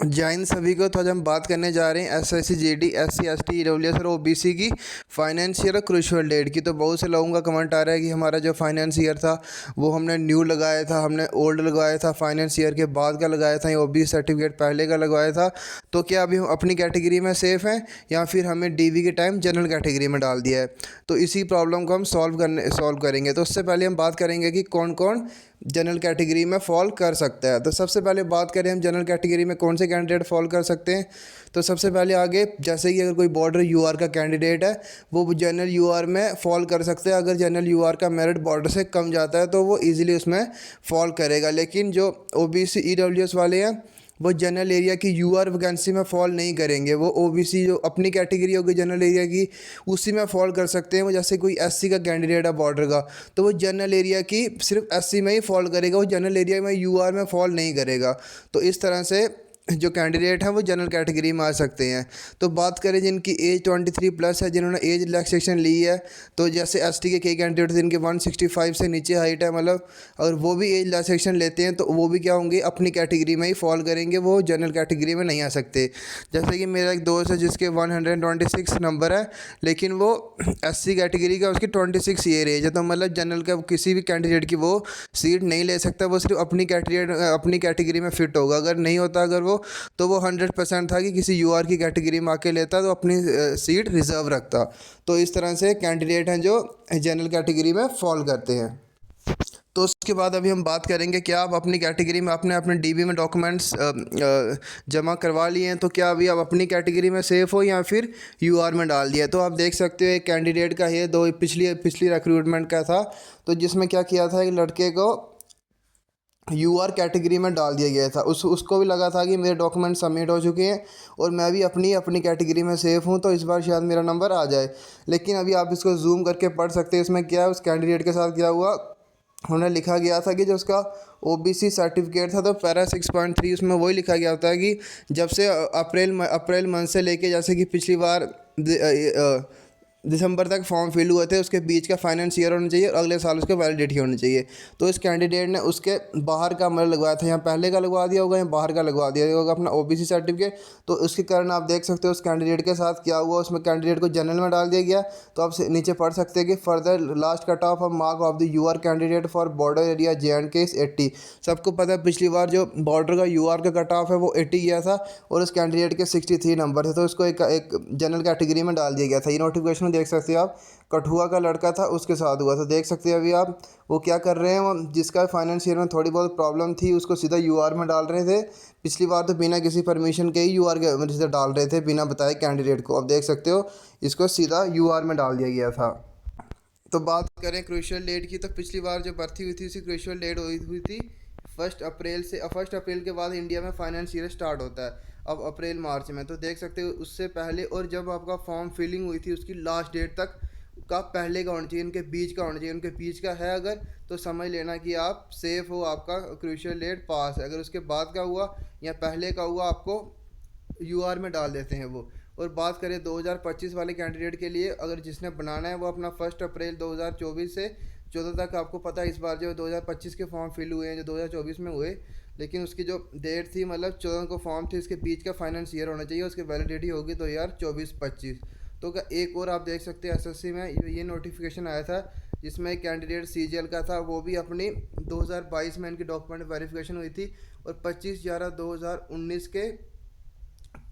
जय हिंद सभी को। तो आज हम बात करने जा रहे हैं SSC GD SC ST EWS और ओबीसी की फाइनेंस ईयर और क्रूशियल डेट की। तो बहुत से लोगों का कमेंट आ रहा है कि हमारा जो फाइनेंस ईयर था वो हमने न्यू लगाया था, हमने ओल्ड लगाया था, फाइनेंस ईयर के बाद का लगाया था या ओबीसी सर्टिफिकेट पहले का लगवाया था। तो क्या अभी हम अपनी कैटेगरी में सेफ़ हैं या फिर हमें डीवी के टाइम जनरल कैटेगरी में डाल दिया है? तो इसी प्रॉब्लम को हम सॉल्व करेंगे। तो उससे पहले हम बात करेंगे कि कौन कौन जनरल कैटेगरी में फॉल कर सकता है। तो सबसे पहले बात करें हम जनरल कैटेगरी में कौन से कैंडिडेट फॉल कर सकते हैं। तो सबसे पहले आगे जैसे कि अगर कोई बॉर्डर यूआर का कैंडिडेट है वो जनरल यूआर में फॉल कर सकते हैं। अगर जनरल यूआर का मेरिट बॉर्डर से कम जाता है तो वो इजीली उसमें फॉल करेगा। लेकिन जो ओबीसी ईडब्ल्यूएस वाले हैं वो जनरल एरिया की यूआर वैकेंसी में फॉल नहीं करेंगे। वो ओबीसी जो अपनी कैटेगरी होगी जनरल एरिया की उसी में फॉल कर सकते हैं। वो जैसे कोई एससी का कैंडिडेट है बॉर्डर का तो वो जनरल एरिया की सिर्फ एससी में ही फॉल करेगा, वो जनरल एरिया में यूआर में फॉल नहीं करेगा। तो इस तरह से जो कैंडिडेट हैं वो जनरल कैटेगरी में आ सकते हैं। तो बात करें जिनकी एज 23 प्लस है, जिन्होंने एज रिलैक्सेशन ली है, तो जैसे एसटी के कई कैंडिडेट जिनके 165 से नीचे हाइट है, मतलब अगर वो भी एज रिलैक्सेशन लेते हैं तो वो भी क्या होंगे, अपनी कैटेगरी में ही फॉल करेंगे, वो जनरल कैटेगरी में नहीं आ सकते। जैसे कि मेरा एक दोस्त है जिसके 126 नंबर है लेकिन वो एससी कैटेगरी का, उसकी 26 ईयर एज है, तो मतलब जनरल का किसी भी कैंडिडेट की वो सीट नहीं ले सकता। वो सिर्फ अपनी कैटेगरी में फिट होगा। अगर नहीं होता अगर वो तो वो 100% था कि किसी यूआर की कैटेगरी में आके लेता तो अपनी सीट रिजर्व रखता। तो इस तरह से कैंडिडेट हैं जो जनरल कैटेगरी में फॉल करते हैं। तो उसके बाद अभी हम बात करेंगे क्या आप अपनी कैटेगरी में अपने अपने डीबी में डॉक्यूमेंट्स जमा करवा लिए हैं, तो क्या अभी आप अपनी कैटेगरी में सेफ़ हो या फिर यूआर में डाल दिया। तो आप देख सकते हो एक कैंडिडेट का ये दो पिछली रिक्रूटमेंट का था, तो जिसमें क्या किया था, एक लड़के को यूआर कैटेगरी में डाल दिया गया था। उसको भी लगा था कि मेरे डॉक्यूमेंट सबमिट हो चुके हैं और मैं भी अपनी कैटेगरी में सेफ़ हूँ तो इस बार शायद मेरा नंबर आ जाए। लेकिन अभी आप इसको जूम करके पढ़ सकते हैं, इसमें क्या है, उस कैंडिडेट के साथ क्या हुआ, उन्हें लिखा गया था कि जो उसका ओबीसी सर्टिफिकेट था तो पैरा 6.3 उसमें वही लिखा गया होता है कि जब से अप्रैल मंथ से लेके, जैसे कि पिछली बार दिसंबर तक फॉर्म फिल हुए थे, उसके बीच का फाइनेंस ईयर होना चाहिए और अगले साल उसके वैलिडिटी होनी चाहिए। तो इस कैंडिडेट ने उसके बाहर का मतलब लगवाया था, यहाँ पहले का लगवा दिया होगा या बाहर का लगवा दिया होगा अपना ओबीसी सर्टिफिकेट। तो उसके कारण आप देख सकते हो उस कैंडिडेट के साथ क्या हुआ, उसमें कैंडिडेट को जनरल में डाल दिया गया। तो आप नीचे पढ़ सकते हैं कि further last cut off mark of the UR candidate for border area J and K is 80। सबको पता है पिछली बार जो बॉर्डर का यूआर का कट ऑफ है वो 80 गया था और उस कैंडिडेट के 63 नंबर थे, तो उसको एक जनरल कैटेगरी में डाल दिया गया था। ये नोटिफिकेशन देख सकते हो आप, कठुआ का लड़का था उसके साथ हुआ था। देख सकते हैं अभी आप वो क्या कर रहे हैं, वो जिसका फाइनेंस ईयर में थोड़ी बहुत प्रॉब्लम थी उसको सीधा यूआर में डाल रहे थे। पिछली बार तो बिना किसी परमिशन के ही यूआर के सीधा डाल रहे थे, बिना बताए कैंडिडेट को। अब देख सकते हो इसको सीधा यूआर में डाल दिया गया था। तो बात करें क्रूशियल डेट की, तो पिछली बार जो भर्ती हुई थी उसी क्रूशियल डेट हुई थी 1 अप्रैल से। 1 अप्रैल के बाद इंडिया में फाइनेंस ईयर स्टार्ट होता है, अब अप्रैल मार्च में। तो देख सकते हो उससे पहले और जब आपका फॉर्म फिलिंग हुई थी उसकी लास्ट डेट तक का पहले का होना चाहिए, इनके बीच का होना चाहिए। उनके बीच का है अगर तो समझ लेना कि आप सेफ़ हो, आपका क्रूशियल डेट पास है। अगर उसके बाद का हुआ या पहले का हुआ आपको यूआर में डाल देते हैं वो। और बात करें 2025 वाले कैंडिडेट के लिए, अगर जिसने बनाना है वो अपना 1 अप्रैल 2024 से 14 तक, आपको पता है इस बार जो 2025 के फॉर्म फिल हुए हैं जो 2024 में हुए, लेकिन उसकी जो डेट थी मतलब 14 को फॉर्म थे, इसके बीच का फाइनेंस ईयर होना चाहिए, उसकी वैलिडिटी होगी 2024-25। तो क्या एक और आप देख सकते हैं एसएससी में ये नोटिफिकेशन आया था जिसमें एक कैंडिडेट सीजीएल का था, वो भी अपनी 2022 में इनकी डॉक्यूमेंट वेरिफिकेशन हुई थी और 25/11/2019 के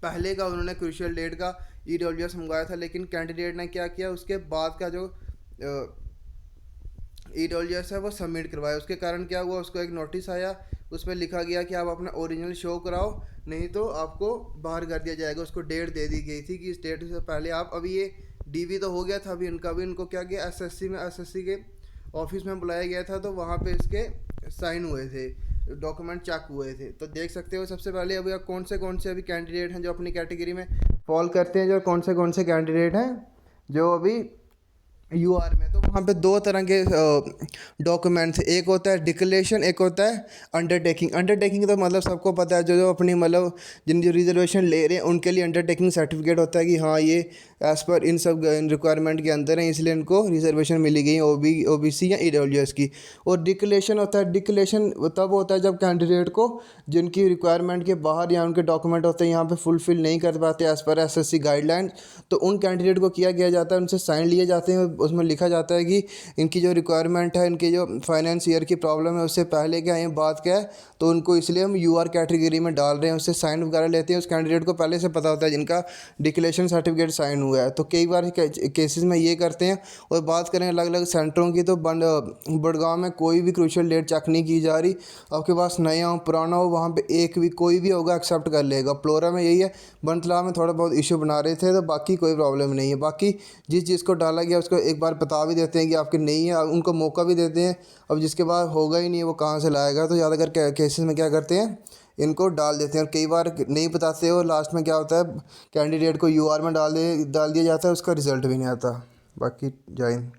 पहले का उन्होंने क्रूशियल डेट का ईडब्ल्यूएस मंगवाया था। लेकिन कैंडिडेट ने क्या किया, उसके बाद का जो ईडब्ल्यूएस है वो सबमिट करवाया। उसके कारण क्या हुआ, उसको एक नोटिस आया, उसमें लिखा गया कि आप अपना ओरिजिनल शो कराओ नहीं तो आपको बाहर कर दिया जाएगा। उसको डेट दे दी गई थी कि इस डेट से पहले आप, अभी ये डीवी तो हो गया था, अभी इनका भी इनको क्या किया एसएससी के ऑफिस में बुलाया गया था, तो वहाँ पे इसके साइन हुए थे, डॉक्यूमेंट चेक हुए थे। तो देख सकते हो सबसे पहले अभी आप कौन से अभी कैंडिडेट हैं जो अपनी कैटेगरी में फॉल करते हैं, जो कौन से कैंडिडेट हैं जो अभी यूआर में तो वहाँ पे दो तरह के डॉक्यूमेंट्स, एक होता है डिक्लेरेशन, एक होता है अंडरटेकिंग। अंडरटेकिंग तो मतलब सबको पता है, जो जो अपनी मतलब जिन जो रिजर्वेशन ले रहे हैं उनके लिए अंडरटेकिंग सर्टिफिकेट होता है कि हाँ ये एज़ पर इन सब रिक्वायरमेंट के अंदर है, इसलिए इनको रिजर्वेशन मिली गई ओबीसी या ईडब्ल्यूएस की। और डिक्लेरेशन होता है, डिक्लेरेशन तब होता है जब कैंडिडेट को जिनकी रिक्वायरमेंट के बाहर या उनके डॉक्यूमेंट होते हैं यहाँ पे फुलफ़िल नहीं कर पाते एज़ पर एसएससी गाइडलाइन, तो उन कैंडिडेट को किया जाता है, उनसे साइन लिए जाते हैं, उसमें लिखा जाता है कि इनकी जो रिक्वायरमेंट है, इनकी जो फाइनेंस ईयर की प्रॉब्लम है उससे पहले क्या है, बात क्या है, तो उनको इसलिए हम यूआर कैटेगरी में डाल रहे हैं। उससे साइन वगैरह लेते हैं, उस कैंडिडेट को पहले से पता होता है जिनका डिक्लेरेशन सर्टिफिकेट साइन हुआ है। तो कई बार केसेस में ये करते हैं। और बात करें अलग अलग सेंटरों की, तो बड़गांव में कोई भी क्रूशल डेट चेक नहीं की जा रही। आपके पास नया हो पुराना हो, वहाँ पे एक भी कोई भी होगा एक्सेप्ट कर लेगा। प्लोरा में यही है, बनतला में थोड़ा बहुत इशू बना रहे थे, तो बाकी कोई प्रॉब्लम नहीं है। बाकी जिस चीज़ को डाला गया उसको एक बार बता भी देते हैं कि आपकी नहीं है, उनको मौका भी देते हैं। अब जिसके बाद होगा ही नहीं वो कहाँ से लाएगा, तो ज़्यादातर केसेस में क्या करते हैं, इनको डाल देते हैं। और कई बार नहीं बताते, और लास्ट में क्या होता है, कैंडिडेट को यूआर में डाल दिया जाता है, उसका रिज़ल्ट भी नहीं आता। बाकी जय हिंद।